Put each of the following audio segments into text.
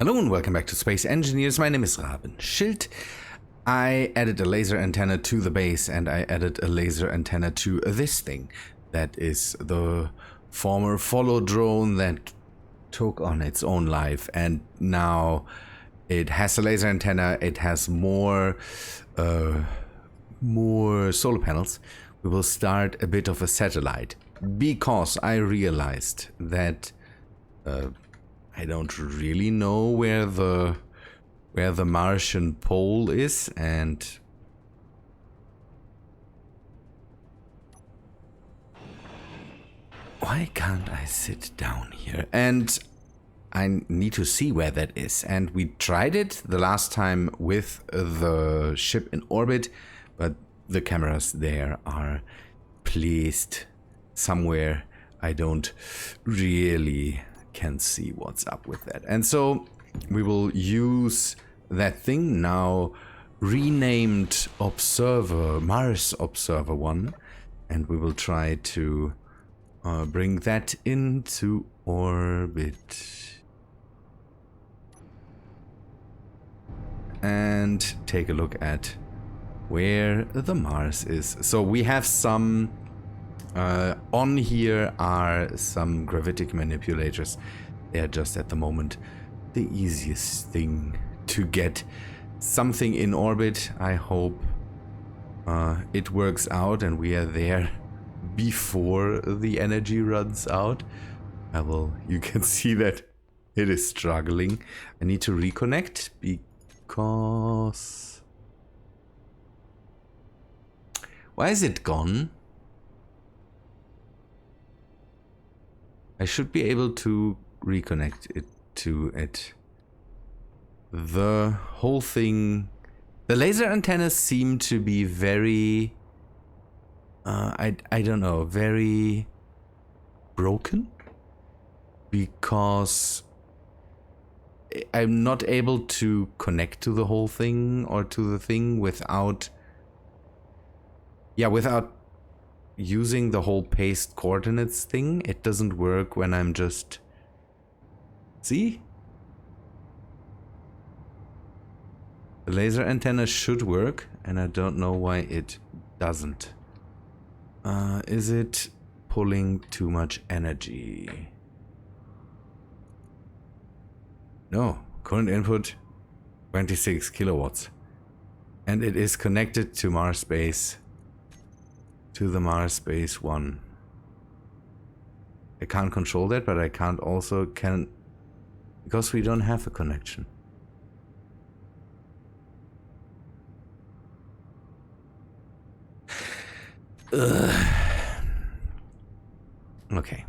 Hello and welcome back to Space Engineers. My name is Rabenschild. I added a laser antenna to the base and I added a laser antenna to this thing. That is the former follow drone that took on its own life, and now it has a laser antenna. It has more solar panels. We will start a bit of a satellite because I realized that I don't really know where the Martian pole is, and why can't I sit down here? And I need to see where that is. And we tried it the last time with the ship in orbit, but the cameras there are placed somewhere I don't really can see what's up with that. And so we will use that thing now, renamed Observer, Mars Observer 1, and we will try to bring that into orbit and take a look at where the Mars is. So we have some on here are some gravitic manipulators. They are just at the moment the easiest thing to get something in orbit. I hope it works out and we are there before the energy runs out. You can see that it is struggling. I need to reconnect because... Why is it gone? I should be able to reconnect it to it. The whole thing... The laser antennas seem to be very... I don't know, very broken? Because I'm not able to connect to the whole thing or to the thing without... Yeah, without using the whole paste coordinates thing. It doesn't work when I'm just... See? The laser antenna should work, and I don't know why it doesn't. Is it pulling too much energy? No, current input 26 kilowatts. And it is connected to Mars.Space. To the Mars.Space 1. I can't control that, but I can't also because we don't have a connection. Ugh. Okay.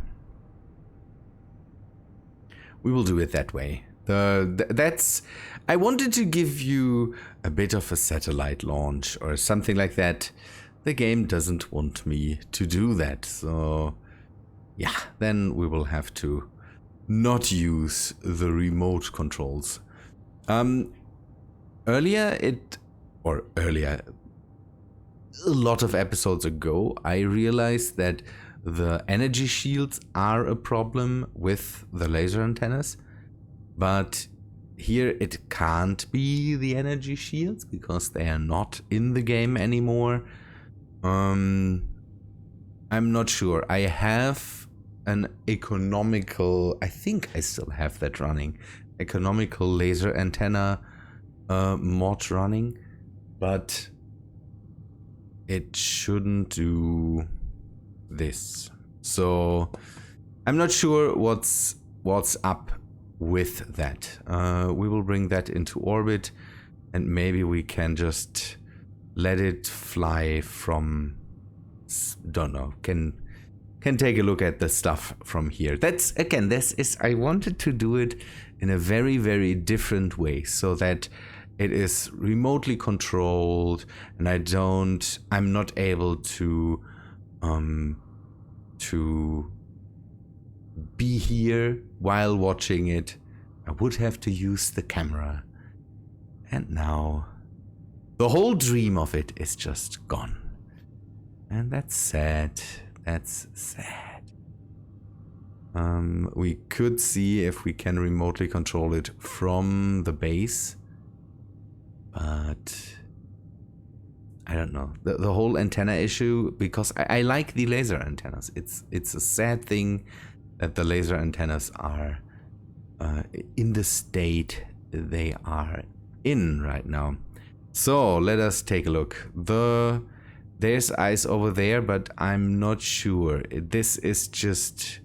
We will do it that way. I wanted to give you a bit of a satellite launch or something like that. The game doesn't want me to do that, so yeah, then we will have to not use the remote controls. Earlier, a lot of episodes ago, I realized that the energy shields are a problem with the laser antennas, but here it can't be the energy shields because they are not in the game anymore. I'm not sure. I have an economical, I think I still have that running, economical laser antenna mod running, but it shouldn't do this. So I'm not sure what's up with that. We will bring that into orbit and maybe we can just let it fly from, don't know, can take a look at the stuff from here. That's, again, I wanted to do it in a very, very different way so that it is remotely controlled and I'm not able to be here while watching it. I would have to use the camera. And now the whole dream of it is just gone. And that's sad. That's sad. We could see if we can remotely control it from the base, but I don't know. The whole antenna issue, because I like the laser antennas. It's a sad thing that the laser antennas are in the state they are in right now. So let us take a look. There's ice over there, but I'm not sure. This is just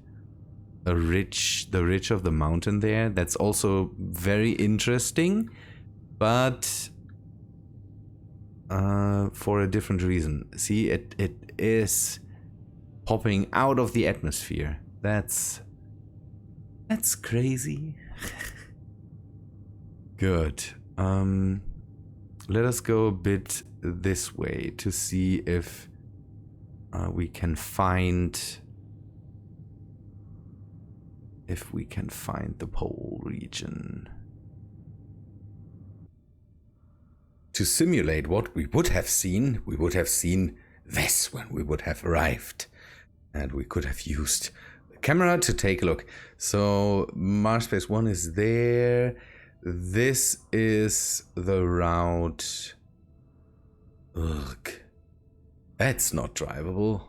the ridge of the mountain there. That's also very interesting, but for a different reason. See, it is popping out of the atmosphere. That's crazy. Good. Let us go a bit this way to see if we can find the pole region. To simulate what we would have seen this when we would have arrived. And we could have used the camera to take a look. So Mars-Space 1 is there. This is the route. Ugh. That's not drivable.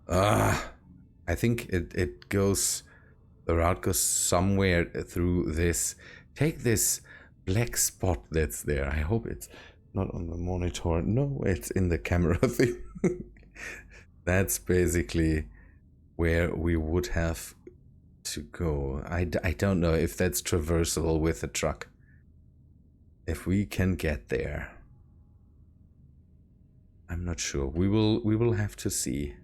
I think it goes, the route goes somewhere through this. Take this black spot that's there. I hope it's not on the monitor. No, it's in the camera thing. That's basically where we would have to go. I don't know if that's traversable with a truck. If we can get there. I'm not sure. We will have to see.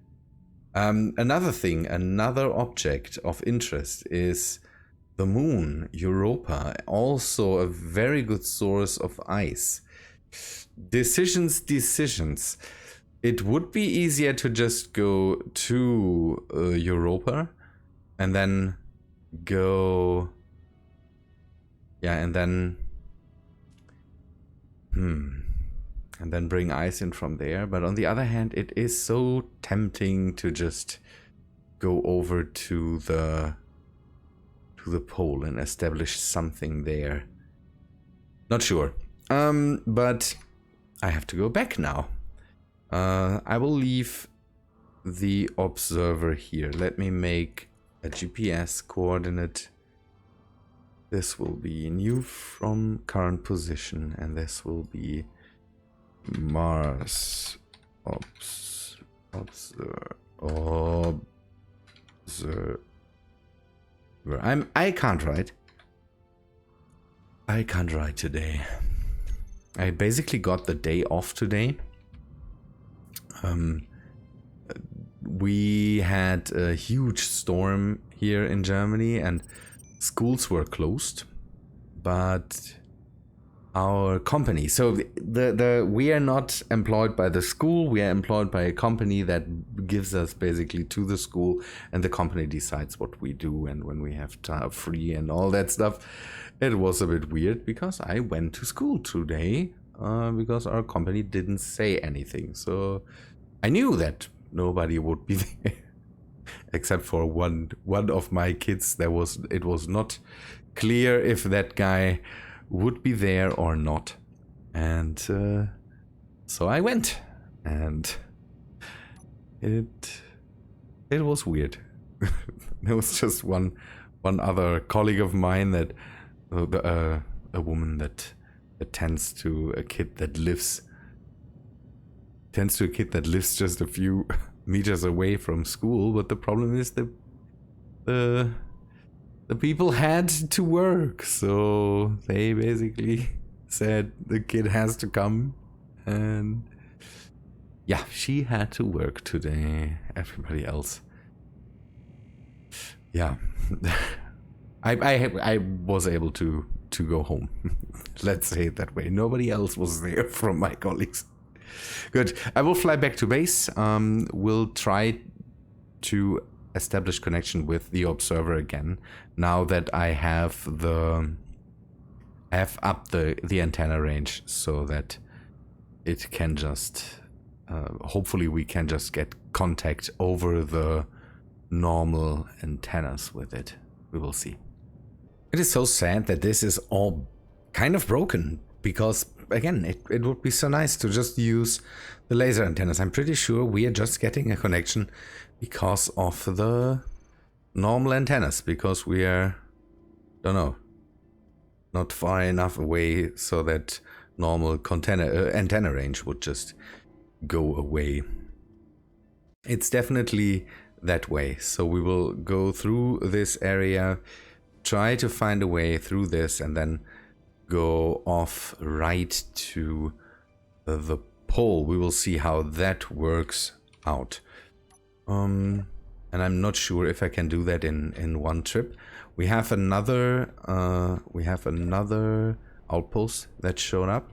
Another thing, another object of interest is the moon, Europa, also a very good source of ice. Decisions. It would be easier to just go to Europa and then go... Yeah, and then... And then bring ice in from there. But on the other hand, it is so tempting to just go over to the pole and establish something there. Not sure. But I have to go back now. I will leave the observer here. Let me make a GPS coordinate. This will be new from current position, and this will be Mars observer. I can't write. I can't write today. I basically got the day off today. We had a huge storm here in Germany and schools were closed, but our company, so we are not employed by the school, we are employed by a company that gives us basically to the school, and the company decides what we do and when we have time free and all that stuff. It was a bit weird because I went to school today because our company didn't say anything, so I knew that nobody would be there except for one of my kids. It was not clear if that guy would be there or not, and so I went, and it was weird. There was just one other colleague of mine that a woman that tends to a kid that lives just a few meters away from school, but the problem is the people had to work, so they basically said the kid has to come, and yeah, she had to work today. Everybody else, yeah, I was able to go home. Let's say it that way. Nobody else was there from my colleagues. Good. I will fly back to base. We'll try to establish connection with the observer again now that I have upped the antenna range so that it can just hopefully we can just get contact over the normal antennas with it. We will see. It is so sad that this is all kind of broken, because again, it would be so nice to just use the laser antennas. I'm pretty sure we are just getting a connection because of the normal antennas, because we are, don't know, not far enough away so that normal antenna range would just go away. It's definitely that way. So we will go through this area, try to find a way through this, and then go off right to the pole. We will see how that works out. And I'm not sure if I can do that in one trip. We have another outpost that showed up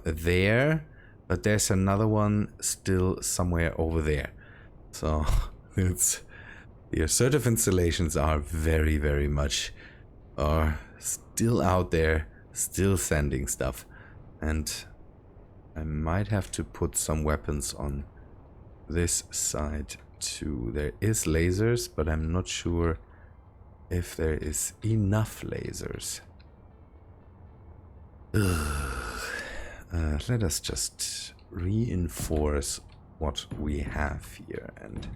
there, but there's another one still somewhere over there. So it's the assertive installations are very, very much still out there, still sending stuff, and I might have to put some weapons on this side too. There is lasers, but I'm not sure if there is enough lasers. Let us just reinforce what we have here and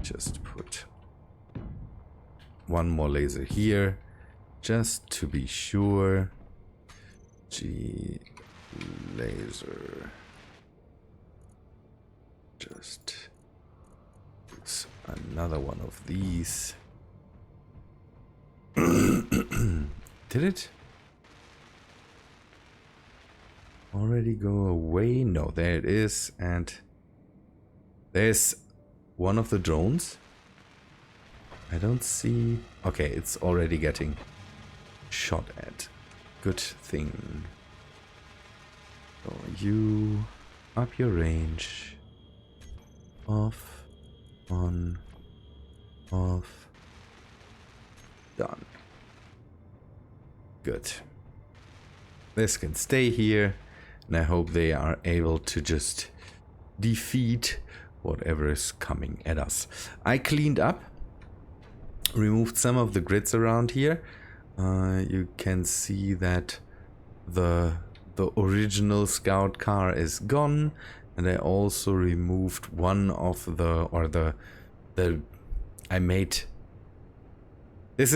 just put one more laser here, just to be sure. G laser. Just use another one of these. Did it already go away? No, there it is. And there's one of the drones. I don't see. Okay, it's already getting shot at. Good thing. So you up your range. Off, on, off. Done. Good. This can stay here, and I hope they are able to just defeat whatever is coming at us. I cleaned up, removed some of the grids around here. You can see that the original scout car is gone, and I also removed one of I made. This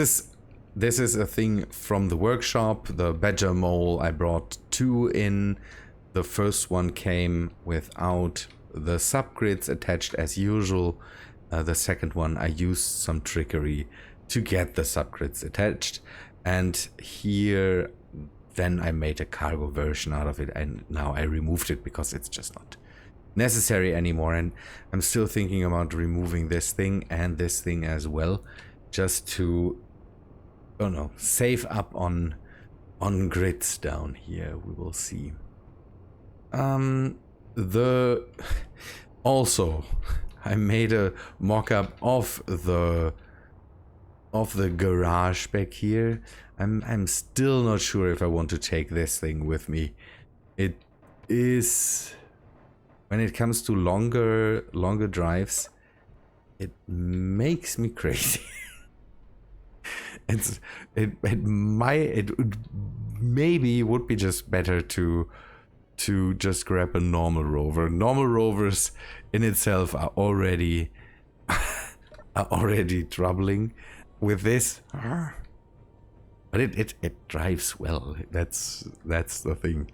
is a thing from the workshop. The badger mole, I brought two in. The first one came without the subgrids attached as usual. The second one, I used some trickery to get the subgrids attached. And here, then I made a cargo version out of it, and now I removed it because it's just not necessary anymore. And I'm still thinking about removing this thing and this thing as well, just to, I don't know, save up on grids down here. We will see. Also, I made a mock-up of the garage back here. I'm still not sure if I want to take this thing with me. It is, when it comes to longer drives, it makes me crazy. It maybe would be just better to just grab a normal rover. Normal rovers in itself are already troubling with this, but it drives well. That's the thing.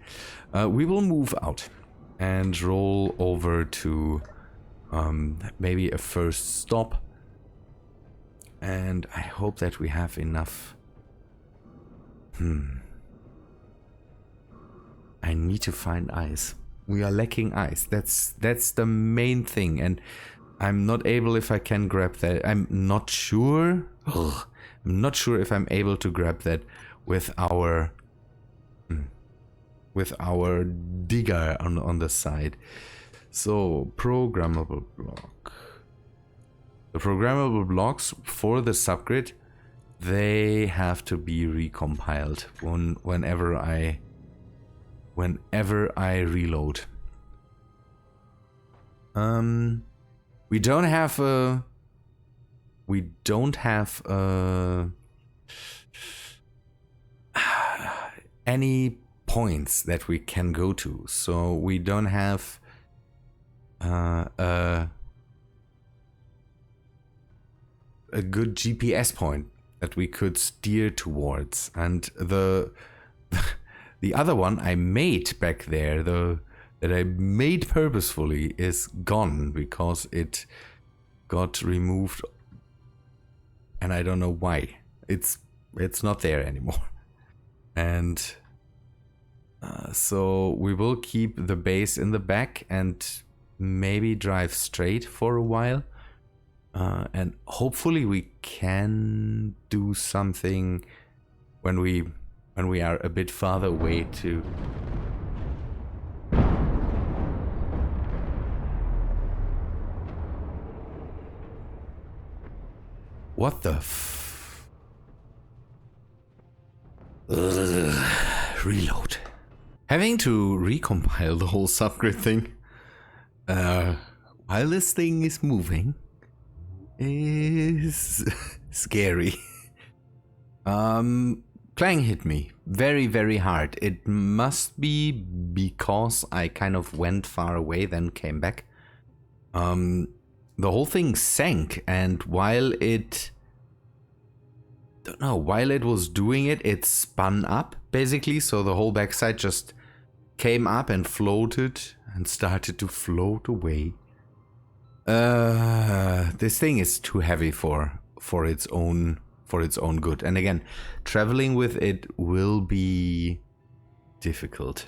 We will move out and roll over to maybe a first stop, and I hope that we have enough. I need to find ice. We are lacking ice. That's the main thing, and I'm not able if I can grab that. I'm not sure. I'm not sure if I'm able to grab that with our digger on the side. So programmable block. The programmable blocks for the subgrid, they have to be recompiled whenever I reload. We don't have a we don't have any points that we can go to, so we don't have a good GPS point that we could steer towards. And the other one I made back there, that I made purposefully, is gone because it got removed, and I don't know why. It's not there anymore. And so we will keep the base in the back and maybe drive straight for a while. And hopefully we can do something when we are a bit farther away to... What the reload. Having to recompile the whole subgrid thing while this thing is moving is scary. Clang hit me very, very hard. It must be because I kind of went far away, then came back. The whole thing sank, and while it was doing it, it spun up basically. So the whole backside just came up and floated and started to float away. This thing is too heavy for its own good. And again, traveling with it will be difficult.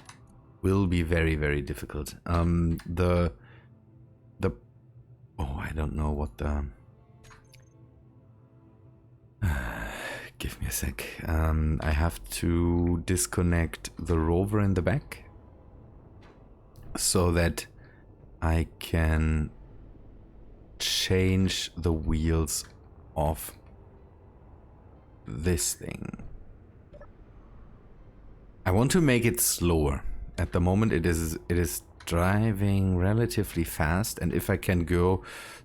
Will be very, very difficult. I don't know what the... give me a sec. I have to disconnect the rover in the back so that I can change the wheels of this thing. I want to make it slower. At the moment it is driving relatively fast, and if I can go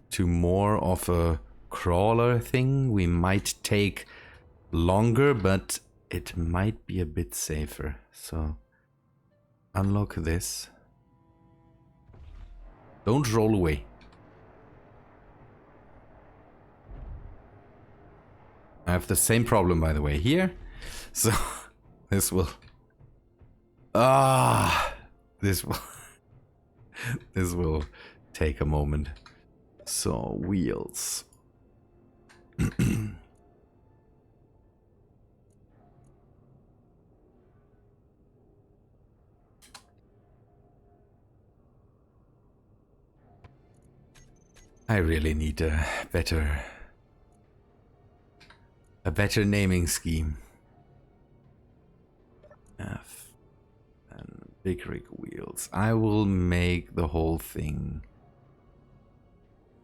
to more of a crawler thing, we might take longer, but it might be a bit safer. So unlock this. Don't roll away. I have the same problem, by the way, here. So this will... this will... this will take a moment. So, wheels. I really need a better naming scheme. F and big rig wheels. I will make the whole thing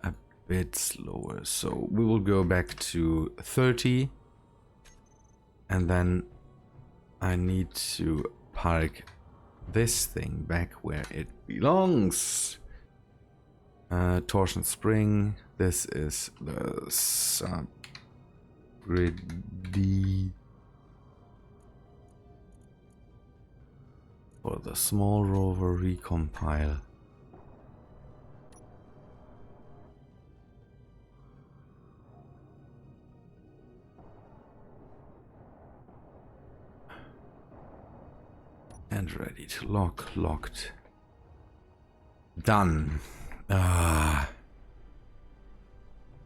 a bit slower. So we will go back to 30, and then I need to park this thing back where it belongs. Torsion spring. This is the subgrid D for the small rover recompile. And ready to lock. Locked. Done.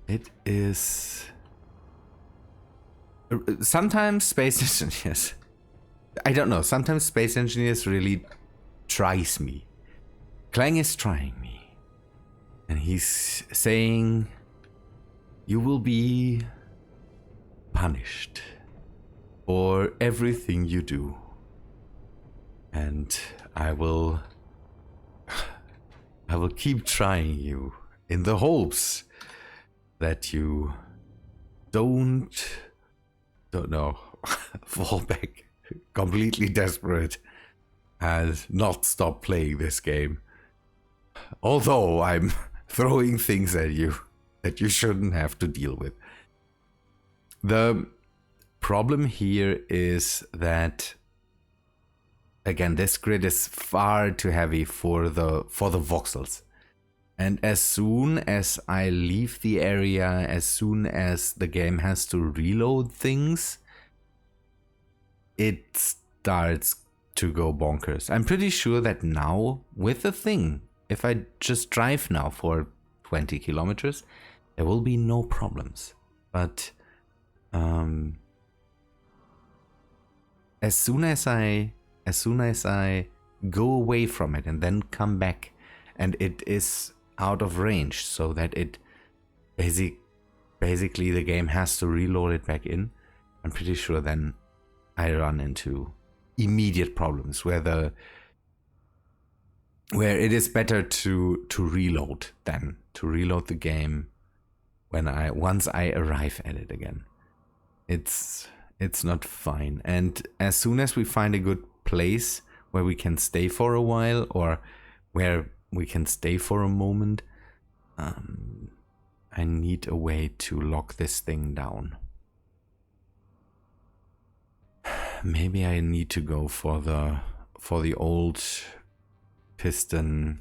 It is... Sometimes space engineers... I don't know, sometimes space engineers really tries me. Klang is trying me. And he's saying, you will be punished for everything you do. And I will keep trying you in the hopes that you don't know, fall back completely desperate and not stop playing this game. Although I'm throwing things at you that you shouldn't have to deal with. The problem here is that, again, this grid is far too heavy for the voxels. And as soon as I leave the area, as soon as the game has to reload things, it starts to go bonkers. I'm pretty sure that now with the thing, if I just drive now for 20 kilometers, there will be no problems. But as soon as I go away from it and then come back, and it is out of range, so that it basically the game has to reload it back in, I'm pretty sure then I run into immediate problems where it is better to reload than to reload the game once I arrive at it again. It's not fine. And as soon as we find a good place where we can stay for a while, or where we can stay for a moment, I need a way to lock this thing down. Maybe I need to go for the old piston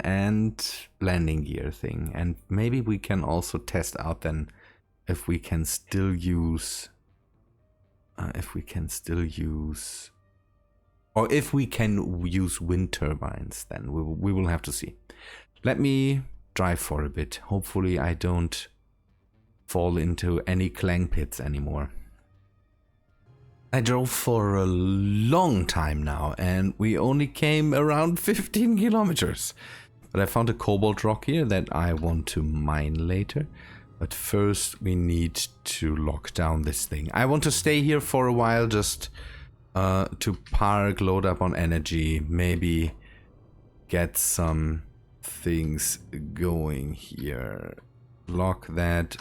and landing gear thing, and maybe we can also test out then if we can still use or if we can use wind turbines. Then we will have to see. Let me drive for a bit. Hopefully I don't fall into any clang pits anymore. I drove for a long time now, and we only came around 15 kilometers. But I found a cobalt rock here that I want to mine later. But first we need to lock down this thing. I want to stay here for a while, just to park, load up on energy, maybe get some things going here. Lock that.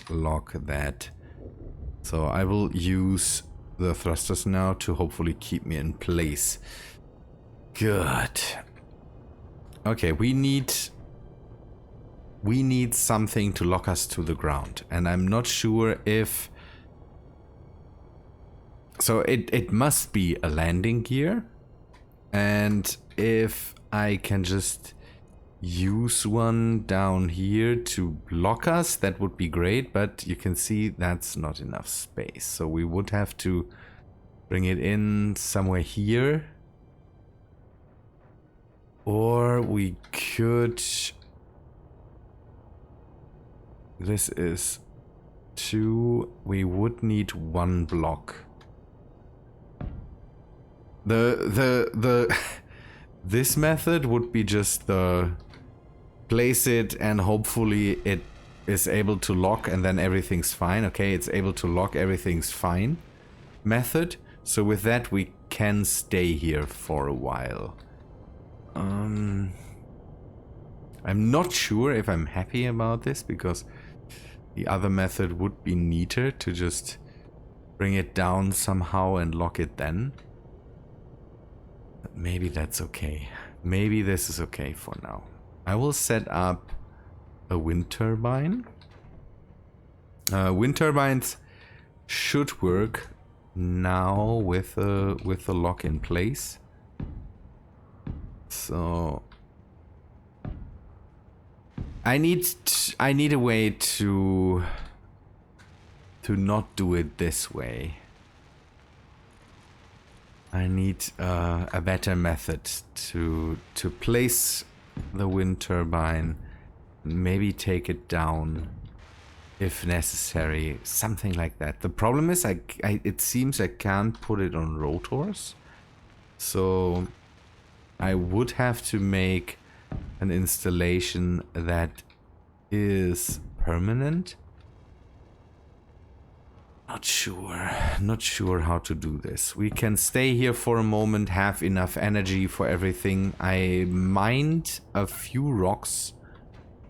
So I will use the thrusters now to hopefully keep me in place. Good. Okay, we need something to lock us to the ground, and I'm not sure if... So it must be a landing gear, and if I can just use one down here to block us, that would be great, but you can see that's not enough space. So we would have to bring it in somewhere here, or we could... This is 2. We would need 1 block. This method would be just the place it and hopefully it is able to lock and then everything's fine. Okay, it's able to lock, everything's fine method. So with that we can stay here for a while. I'm not sure if I'm happy about this, because the other method would be neater, to just bring it down somehow and lock it then. But maybe that's okay. Maybe this is okay for now. I will set up a wind turbine. Wind turbines should work now with a lock in place. So I need a way to not do it this way. I need a better method to place the wind turbine, maybe take it down if necessary, something like that. The problem is it seems I can't put it on rotors, so I would have to make an installation that is permanent. Not sure how to do this. We can stay here for a moment, have enough energy for everything. I mined a few rocks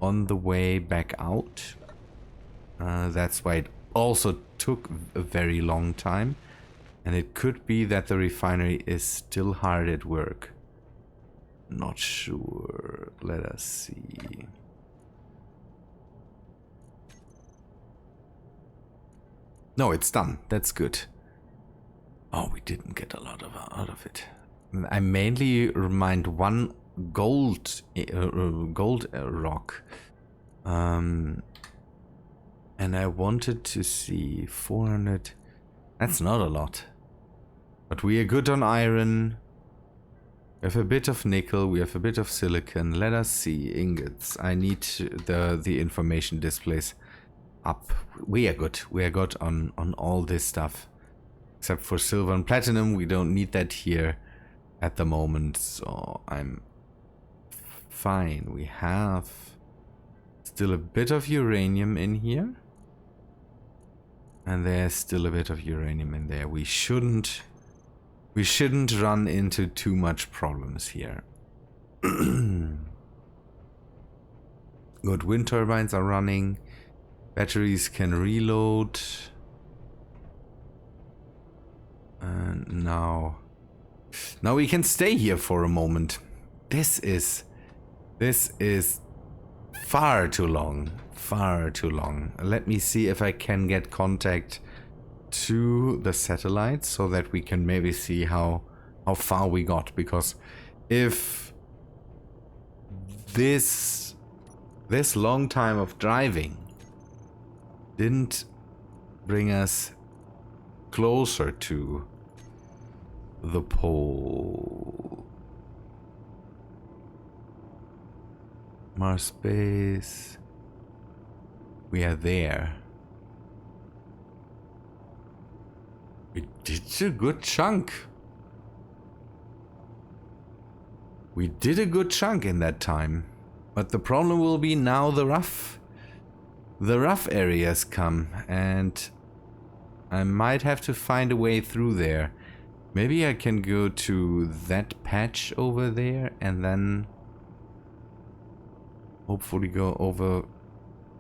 on the way back out. That's why it also took a very long time. And it could be that the refinery is still hard at work. Not sure. Let us see. No, it's done. That's good. Oh, we didn't get a lot out of it. I mainly remind one gold rock. And I wanted to see 400. That's not a lot. But we are good on iron. We have a bit of nickel. We have a bit of silicon. Let us see. Ingots. I need the information displays up. We are good. We are good on all this stuff. Except for silver and platinum. We don't need that here at the moment. So I'm fine. We have still a bit of uranium in here. And there's still a bit of uranium in there. We shouldn't run into too much problems here. Good, wind turbines are running. Batteries can reload. And now we can stay here for a moment. This is far too long. Far too long. Let me see if I can get contact to the satellite so that we can maybe see how far we got, because if this long time of driving didn't bring us closer to the pole. Mars-Space. We are there. We did a good chunk. We did a good chunk in that time. But the problem will be now the rough areas come, and I might have to find a way through there. Maybe I can go to that patch over there and then hopefully go over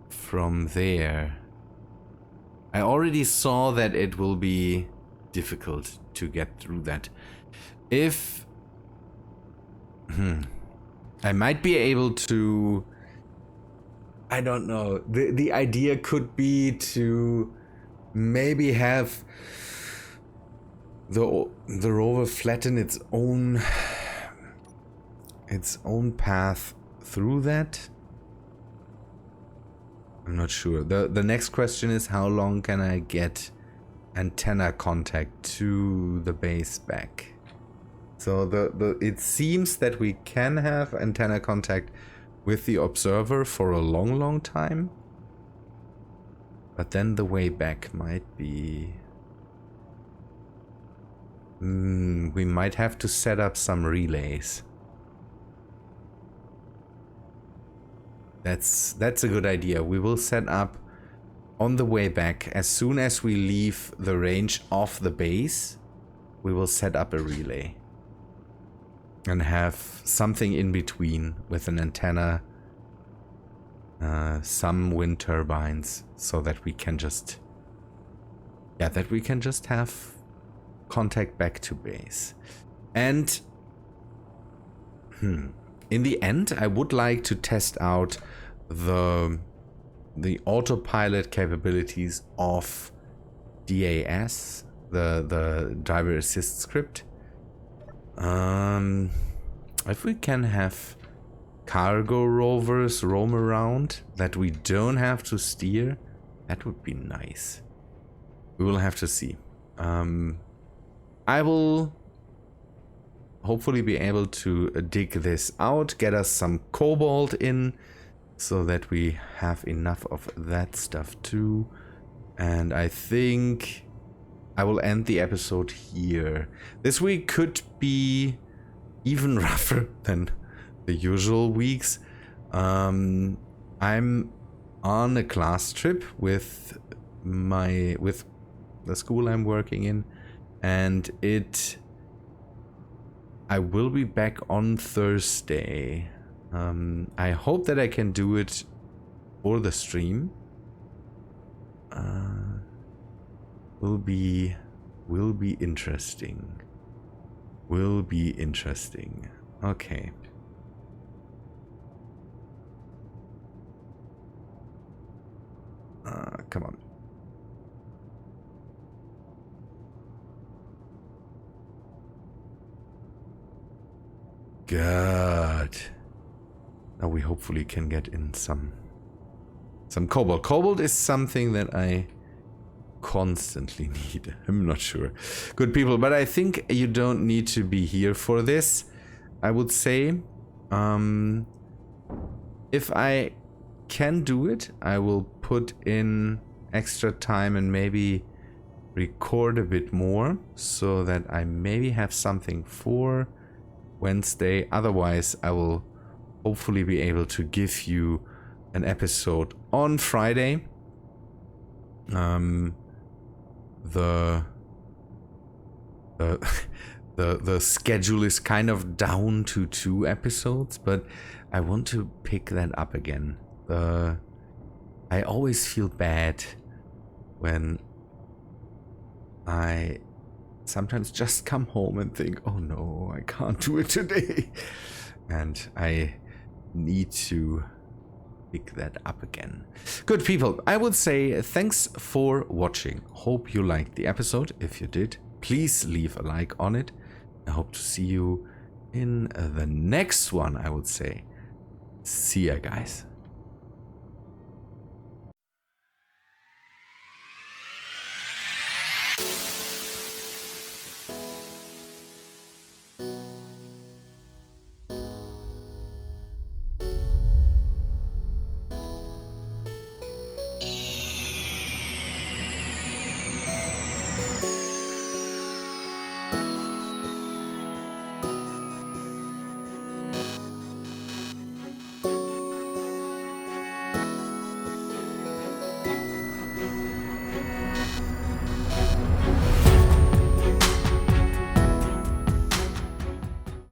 from there. I already saw that it will be difficult to get through that. If I might be able to, I don't know, the idea could be to maybe have the rover flatten its own path through that. I'm not sure. The next question is, how long can I get antenna contact to the base back? So it seems that we can have antenna contact with the observer for a long time. But then the way back might be... we might have to set up some relays. That's a good idea. We will set up on the way back, as soon as we leave the range of the base, we will set up a relay. And have something in between with an antenna, some wind turbines, so that we can just... yeah, that we can just have contact back to base. And... in the end, I would like to test out the autopilot capabilities of DAS, the driver assist script. If we can have cargo rovers roam around that we don't have to steer, that would be nice. We will have to see. I will hopefully be able to dig this out, get us some cobalt in, so that we have enough of that stuff too. And I think I will end the episode here. This week could be even rougher than the usual weeks. I'm on a class trip with the school I'm working in, and I will be back on Thursday. I hope that I can do it for the stream. Will be interesting. Will be interesting. Okay. Come on. Good. Now we hopefully can get in some cobalt. Cobalt is something that I constantly need. I'm not sure. Good people, but I think you don't need to be here for this. I would say, if I can do it, I will put in extra time and maybe record a bit more so that I maybe have something for Wednesday. Otherwise, I will hopefully be able to give you an episode on Friday. The schedule is kind of down to 2 episodes, but I want to pick that up again. I always feel bad when I sometimes just come home and think, oh no, I can't do it today. And I need to pick that up again. Good people, I would say thanks for watching. Hope you liked the episode. If you did, please leave a like on it. I hope to see you in the next one, I would say. See ya, guys.